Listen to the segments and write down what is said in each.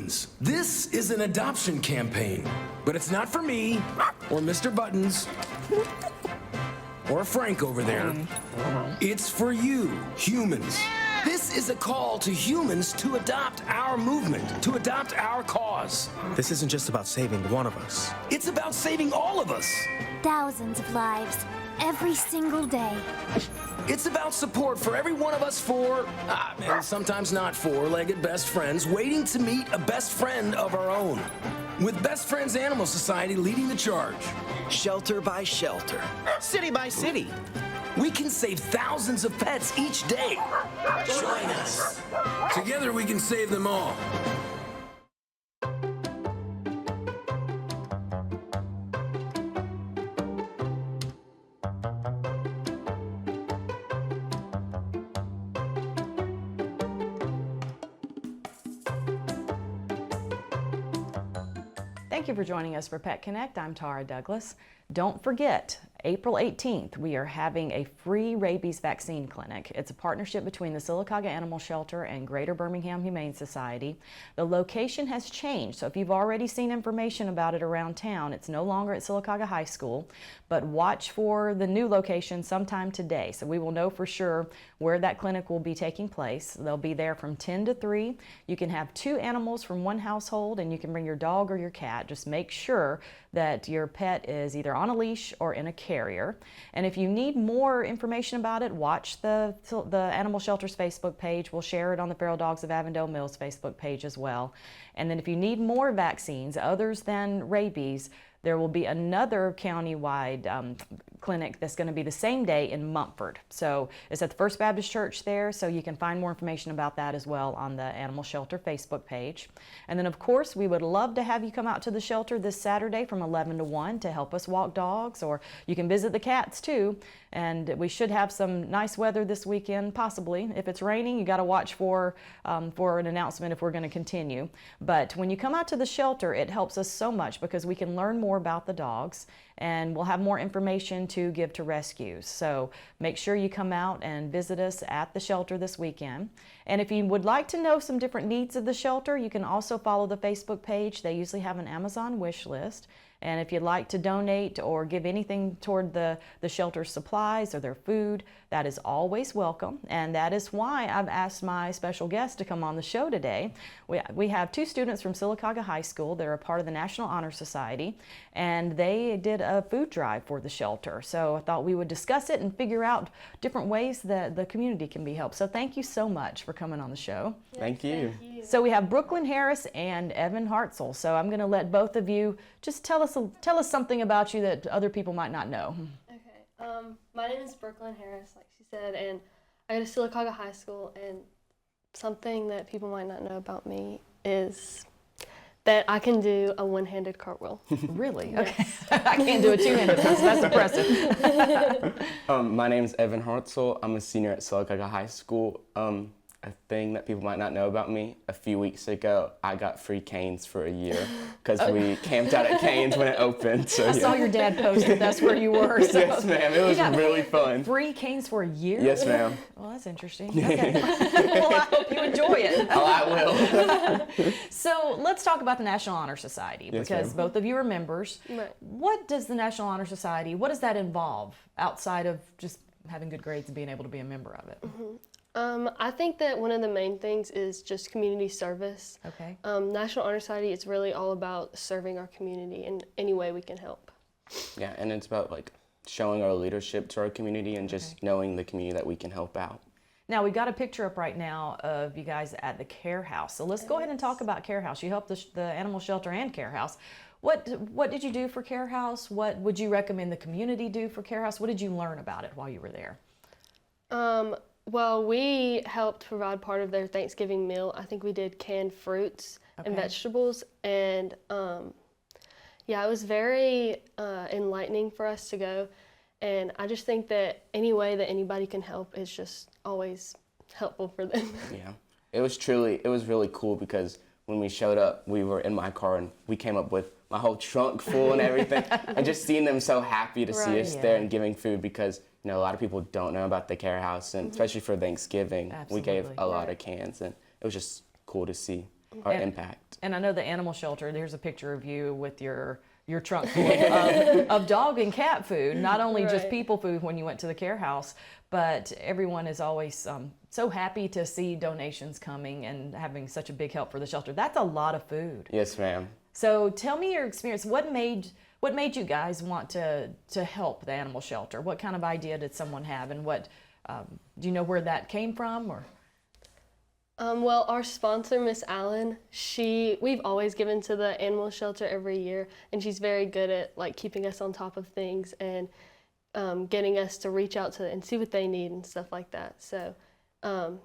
humans. This is an adoption campaign, but it's not for me or Mr. Buttons or Frank over there. It's for you, humans. This is a call to humans to adopt our movement, to adopt our cause. This isn't just about saving one of us. It's about saving all of us. Thousands of lives, every single day. It's about support for every one of us four, and sometimes not four-legged best friends, waiting to meet a best friend of our own. With Best Friends Animal Society leading the charge. Shelter by shelter, city by city. We can save thousands of pets each day. Join us. Together we can save them all. Thank you for joining us for Pet Connect. I'm Tara Douglas. Don't forget, April 18th, we are having a free rabies vaccine clinic. It's a partnership between the Sylacauga Animal Shelter and Greater Birmingham Humane Society. The location has changed, so if you've already seen information about it around town, it's no longer at Sylacauga High School, but watch for the new location sometime today. So we will know for sure where that clinic will be taking place. They'll be there from 10 to 3. You can have 2 animals from one household, and you can bring your dog or your cat. Just make sure that your pet is either on a leash or in a carrier. And if you need more information about it, watch the Animal Shelter's Facebook page. We'll share it on the Feral Dogs of Avondale Mills Facebook page as well. And then if you need more vaccines others than rabies, there will be another countywide clinic that's going to be the same day in Mumford. So it's at the First Baptist Church there, so you can find more information about that as well on the Animal Shelter Facebook page. And then of course we would love to have you come out to the shelter this Saturday from 11 to 1 to help us walk dogs, or you can visit the cats too. And we should have some nice weather this weekend, possibly. If it's raining, you got to watch for an announcement if we're going to continue. But when you come out to the shelter, it helps us so much because we can learn more about the dogs, and we'll have more information to give to rescues. So make sure you come out and visit us at the shelter this weekend. And if you would like to know some different needs of the shelter, you can also follow the Facebook page. They usually have an Amazon wish list. And if you'd like to donate or give anything toward the shelter's supplies or their food, that is always welcome. And that is why I've asked my special guest to come on the show today. We have 2 students from Sylacauga High School. They're a part of the National Honor Society, and they did a food drive for the shelter. So I thought we would discuss it and figure out different ways that the community can be helped. So thank you so much for coming on the show. Thank you. So we have Brooklyn Harris and Evan Hartzell. So I'm going to let both of you just tell us something about you that other people might not know. Okay. My name is Brooklyn Harris, like she said, and I go to Sylacauga High School, and something that people might not know about me is that I can do a one-handed cartwheel. Really? Yes. Okay. I can't do a two-handed. That's impressive. My name is Evan Hartzell. I'm a senior at Sylacauga High School. A thing that people might not know about me, a few weeks ago, I got free canes for a year because we camped out at Canes when it opened. So, I saw your dad post that that's where you were. So. Yes, ma'am. It was really fun. Free canes for a year? Yes, ma'am. Well, that's interesting. Okay. Well, I hope you enjoy it. Oh, I will. So let's talk about the National Honor Society, Yes, because ma'am. both of you are members. Right. What does the National Honor Society, what does that involve outside of just having good grades and being able to be a member of it? I think that one of the main things is just community service. Okay. National Honor Society, it's really all about serving our community in any way we can help. Yeah, and it's about like showing our leadership to our community and just knowing the community that we can help out. Now, we've got a picture up right now of you guys at the Care House. So let's go ahead and talk about Care House. You helped the animal shelter and Care House. What did you do for Care House? What would you recommend the community do for Care House? What did you learn about it while you were there? Well, we helped provide part of their Thanksgiving meal. I think we did canned fruits and vegetables, and yeah, it was very enlightening for us to go. And I just think that any way that anybody can help is just always helpful for them. Yeah, it was really cool because when we showed up, we were in my car and we came up with my whole trunk full and everything, and just seeing them so happy to see us there and giving food, because you know a lot of people don't know about the Care House, and especially for Thanksgiving, we gave a lot of cans, and it was just cool to see. our impact. And I know the animal shelter, there's a picture of you with your trunk full of dog and cat food, not only just Right. people food when you went to the care house, but everyone is always so happy to see donations coming and having such a big help for the shelter. That's a lot of food. Yes, ma'am. So tell me your experience. What made you guys want to help the animal shelter? What kind of idea did someone have, and what do you know where that came from? Or Well, our sponsor, Miss Allen, we've always given to the animal shelter every year, and she's very good at like keeping us on top of things and getting us to reach out to and see what they need and stuff like that. So,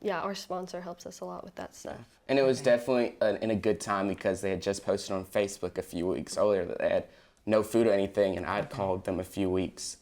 yeah, our sponsor helps us a lot with that stuff. And it was definitely in a good time because they had just posted on Facebook a few weeks earlier that they had no food or anything, and I had called them a few weeks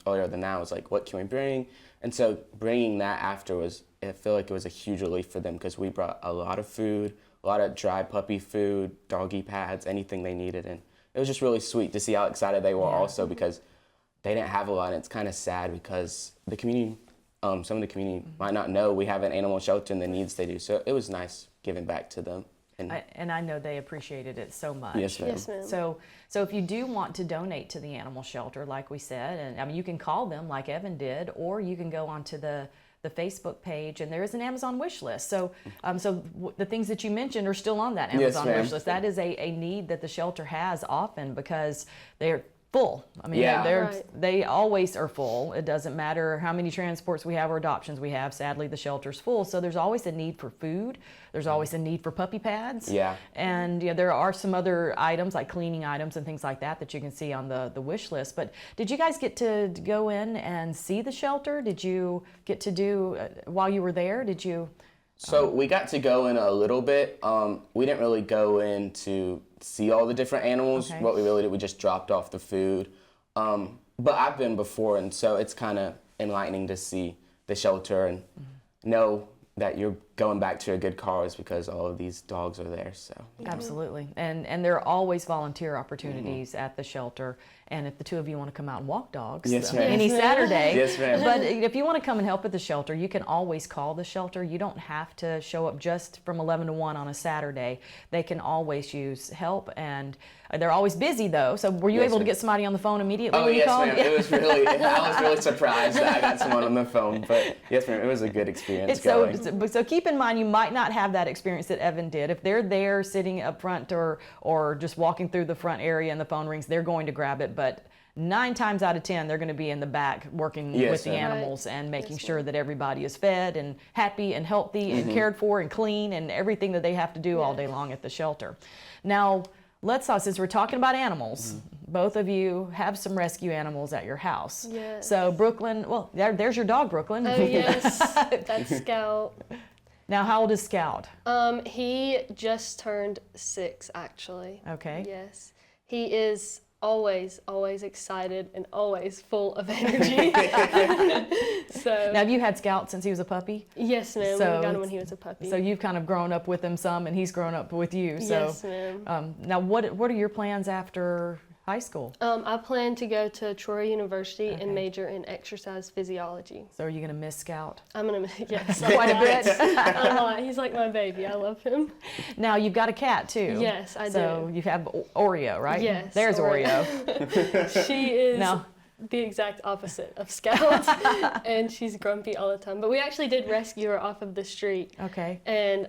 earlier than that. I was like, what can we bring? And so bringing that after I feel like it was a huge relief for them because we brought a lot of food, a lot of dry puppy food, doggy pads, anything they needed. And it was just really sweet to see how excited they were also because they didn't have a lot. And it's kind of sad because the community, some of the community might not know we have an animal shelter and the needs they do. So it was nice giving back to them. and I know they appreciated it so much. Yes, ma'am. Yes, ma'am. So if you do want to donate to the animal shelter, like we said, and I mean you can call them like Evan did, or you can go onto the Facebook page, and there is an Amazon wish list. So the things that you mentioned are still on that Amazon ma'am. wish list. That is a need that the shelter has often because they're full. I mean, Yeah. Right. they always are full. It doesn't matter how many transports we have or adoptions we have. Sadly, the shelter's full. So there's always a need for food. There's always a need for puppy pads. Yeah. And there are some other items like cleaning items and things like that you can see on the wish list. But did you guys get to go in and see the shelter? Did you get to do, while you were there, did you? So we got to go in a little bit. We didn't really go in to see all the different animals. Okay. What we really did, we just dropped off the food. But I've been before, and so it's kind of enlightening to see the shelter and know that you're going back to a good cause because all of these dogs are there. So Absolutely. And there are always volunteer opportunities at the shelter. And if the two of you want to come out and walk dogs Yes, ma'am. any Saturday. Yes, ma'am. But if you want to come and help at the shelter, you can always call the shelter. You don't have to show up just from 11 to 1 on a Saturday. They can always use help, and they're always busy though. So were you Yes, able to ma'am. get somebody on the phone immediately Oh when you yes, called? ma'am. It was really. I was really surprised that I got someone on the phone. But yes, ma'am. It was a good experience. It's going. so keep in mind you might not have that experience that Evan did. If they're there sitting up front or just walking through the front area and the phone rings, they're going to grab it. But 9 times out of 10, they're going to be in the back working Yes, with the ma'am. animals and making Yes, sure that everybody is fed and happy and healthy and cared for and clean and everything that they have to do all day long at the shelter. Now, since we're talking about animals, both of you have some rescue animals at your house. Yes. So Brooklyn, well, there's your dog, Brooklyn. Oh yes, that's Scout. Now, how old is Scout? He just turned 6 actually. Okay. Yes, he is always excited and always full of energy. So Now, have you had Scout since he was a puppy? yes, ma'am. So we got him when he was a puppy. So you've kind of grown up with him some, and he's grown up with you. So, yes, ma'am. now, what are your plans after high school? I plan to go to Troy University Okay. and major in exercise physiology. So are you going to miss Scout? I'm gonna yes, Quite a bit. a lot. He's like my baby. I love him. Now, you've got a cat, too. Yes, I So do. you have Oreo, right? Yes, There's Oreo. Oreo. She is Now- the exact opposite of Scout, and she's grumpy all the time. But we actually did rescue her off of the street, Okay. and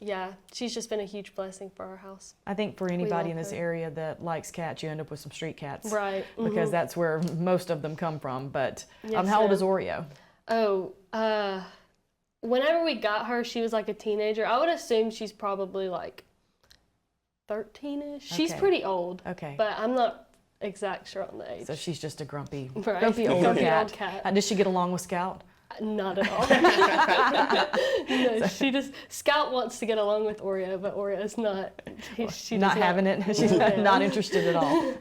yeah, she's just been a huge blessing for our house. I think for anybody love in this her. area that likes cats, you end up with some street cats. Right. Because that's where most of them come from. But Yes, how old ma'am. is Oreo? Whenever we got her, she was like a teenager. I would assume she's probably like 13-ish. She's Okay. pretty old. Okay. But I'm not exact sure on the age. So she's just a grumpy, Right. grumpy older Grumpy cat. old cat. Does she get along with Scout? Not at all. No, she just Scout wants to get along with Oreo, but Oreo's not. She Not does having it. She's Yeah. not interested at all.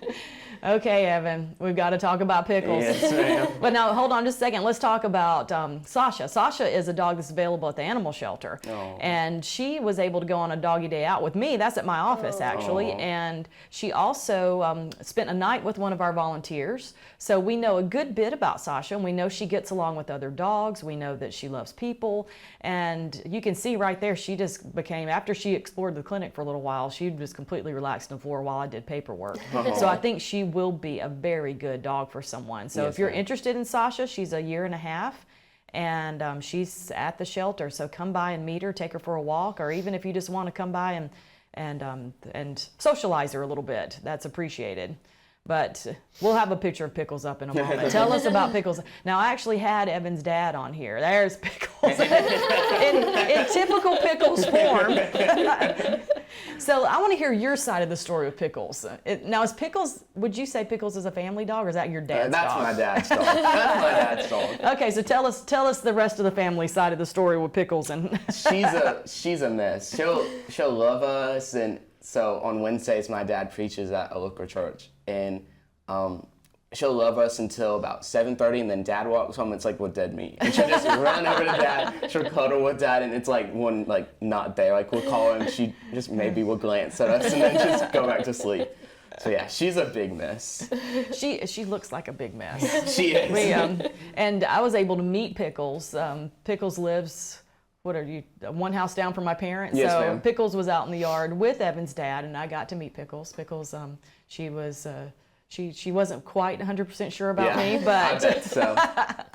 Okay, Evan, we've got to talk about Pickles. Yes, ma'am. But now, hold on just a second. Let's talk about Sasha. Sasha is a dog that's available at the animal shelter. Oh. And she was able to go on a doggy day out with me. That's at my office, actually. Oh. And she also spent a night with one of our volunteers. So we know a good bit about Sasha, and we know she gets along with other dogs. We know that she loves people. And you can see right there, she just became, after she explored the clinic for a little while, she was completely relaxed on the floor while I did paperwork. So I think she will be a very good dog for someone. So Yes, if you're ma'am. interested in Sasha, she's a 1.5 years, and she's at the shelter. So come by and meet her, take her for a walk, or even if you just want to come by and socialize her a little bit, that's appreciated. But we'll have a picture of Pickles up in a moment. Tell us about Pickles. Now, I actually had Evan's dad on here. There's Pickles in typical Pickles form. So I want to hear your side of the story with Pickles. Now, is Pickles, would you say Pickles is a family dog, or is that your dad's That's dog? my dad's dog. That's my dad's dog. Okay, so tell us the rest of the family side of the story with Pickles. And She's a mess. She'll love us, and so on Wednesdays my dad preaches at a local church, and she'll love us until about 7:30, and then Dad walks home. It's like with dead meat, and she'll just run over to Dad. She'll cuddle with Dad, and it's like one not there. Like we'll call him, she just maybe will glance at us, and then just go back to sleep. So yeah, she's a big mess. she looks like a big mess. She is. And I was able to meet Pickles. Pickles lives, what are you, one house down from my parents? Yes, so ma'am. Pickles was out in the yard with Evan's dad, and I got to meet Pickles. Pickles, she was, she wasn't quite 100% sure about me, I but bet so.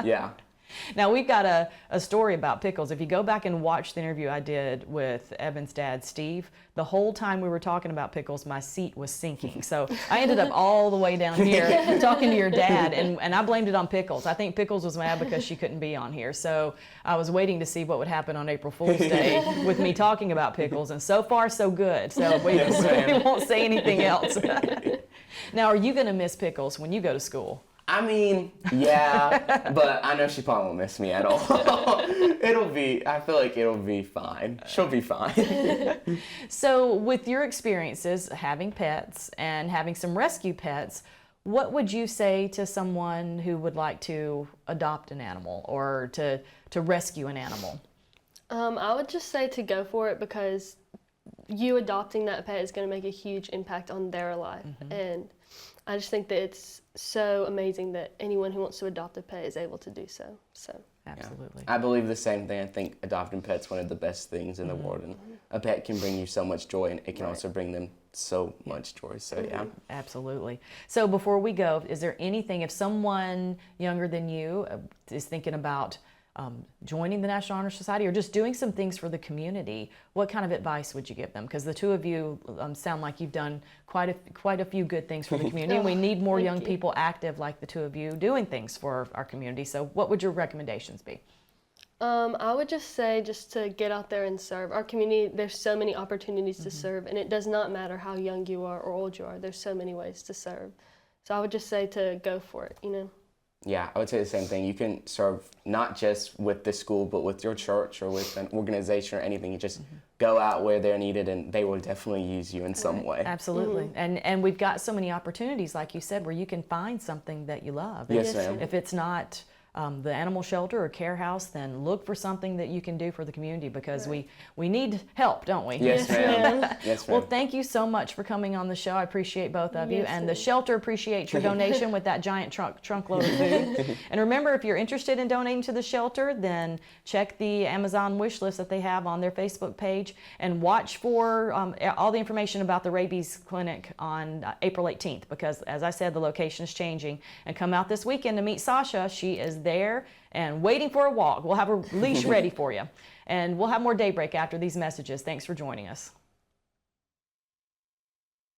Yeah. now we've got a story about Pickles. If you go back and watch the interview I did with Evan's dad, Steve, the whole time we were talking about Pickles, my seat was sinking. So I ended up all the way down here talking to your dad, and I blamed it on Pickles. I think Pickles was mad because she couldn't be on here. So I was waiting to see what would happen on April Fool's Day with me talking about Pickles, and so far so good. So we won't say anything else. Now, are you going to miss Pickles when you go to school? I mean, yeah, but I know she probably won't miss me at all. I feel like it'll be fine. She'll be fine. So with your experiences having pets and having some rescue pets, what would you say to someone who would like to adopt an animal or to rescue an animal? I would just say to go for it, because you adopting that pet is going to make a huge impact on their life. And I just think that it's so amazing that anyone who wants to adopt a pet is able to do so. Absolutely. I believe the same thing. I think adopting pets one of the best things in the world, and a pet can bring you so much joy, and it can also bring them so much joy. So yeah. Absolutely. So before we go, is there anything, if someone younger than you is thinking about joining the National Honor Society or just doing some things for the community, what kind of advice would you give them? Because the two of you sound like you've done quite a few good things for the community, and we need more young people active like the two of you doing things for our community. So what would your recommendations be? I would just say just to get out there and serve. Our community, there's so many opportunities to serve, and it does not matter how young you are or old you are. There's so many ways to serve. So I would just say to go for it, you know. Yeah, I would say the same thing. You can serve not just with the school, but with your church or with an organization or anything. You just go out where they're needed, and they will definitely use you in some way. Absolutely. And we've got so many opportunities, like you said, where you can find something that you love. Yes, ma'am. If it's not the animal shelter or care house, then look for something that you can do for the community, because we need help, don't we? Yes, ma'am. Yes, ma'am. Well, thank you so much for coming on the show. I appreciate both of you. Yes, And the ma'am. shelter appreciates your donation with that giant trunk load of food. And remember, if you're interested in donating to the shelter, then check the Amazon wish list that they have on their Facebook page, and watch for all the information about the rabies clinic on April 18th, because as I said, the location is changing. And come out this weekend to meet Sasha. She is there and waiting for a walk. We'll have a leash ready for you. And we'll have more Daybreak after these messages. Thanks for joining us.